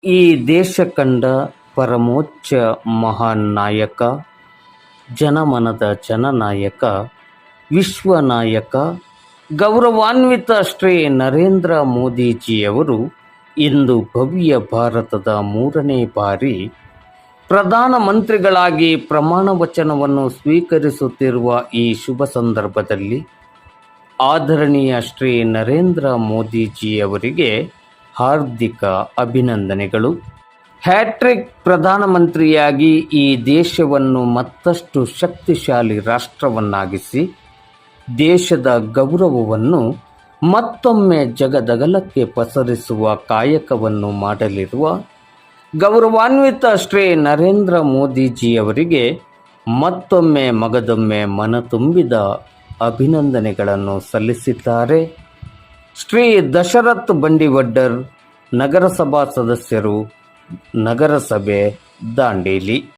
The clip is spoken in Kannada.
ಈ ದೇಶ ಕಂಡ ಪರಮೋಚ್ಚ ಮಹಾನ್ ನಾಯಕ, ಜನಮನದ ಜನನಾಯಕ, ವಿಶ್ವನಾಯಕ, ಗೌರವಾನ್ವಿತ ಶ್ರೀ ನರೇಂದ್ರ ಮೋದಿಜಿಯವರು ಇಂದು ಭವ್ಯ ಭಾರತದ 3ನೇ ಬಾರಿ ಪ್ರಧಾನಮಂತ್ರಿಗಳಾಗಿ ಪ್ರಮಾಣ ವಚನವನ್ನು ಸ್ವೀಕರಿಸುತ್ತಿರುವ ಈ ಶುಭ ಸಂದರ್ಭದಲ್ಲಿ ಆದರಣೀಯ ಶ್ರೀ ನರೇಂದ್ರ ಮೋದಿಜಿಯವರಿಗೆ ಹಾರ್ದಿಕ ಅಭಿನಂದನೆಗಳು. ಹ್ಯಾಟ್ರಿಕ್ ಪ್ರಧಾನಮಂತ್ರಿಯಾಗಿ ಈ ದೇಶವನ್ನು ಮತ್ತಷ್ಟು ಶಕ್ತಿಶಾಲಿ ರಾಷ್ಟ್ರವನ್ನಾಗಿಸಿ ದೇಶದ ಗೌರವವನ್ನು ಮತ್ತೊಮ್ಮೆ ಜಗದಗಲಕ್ಕೆ ಪಸರಿಸುವ ಕಾಯಕವನ್ನು ಮಾಡಲಿರುವ ಗೌರವಾನ್ವಿತ ಶ್ರೀ ನರೇಂದ್ರ ಮೋದಿಜಿಯವರಿಗೆ ಮತ್ತೊಮ್ಮೆ ಮಗದೊಮ್ಮೆ ಮನತುಂಬಿದ ಅಭಿನಂದನೆಗಳನ್ನು ಸಲ್ಲಿಸಿದ್ದಾರೆ. ಶ್ರೀ ದಶರಥ್ ಬಂಡಿವಡ್ಡರ್, ನಗರಸಭಾ ಸದಸ್ಯರು, ನಗರಸಭೆ ದಾಂಡೇಲಿ.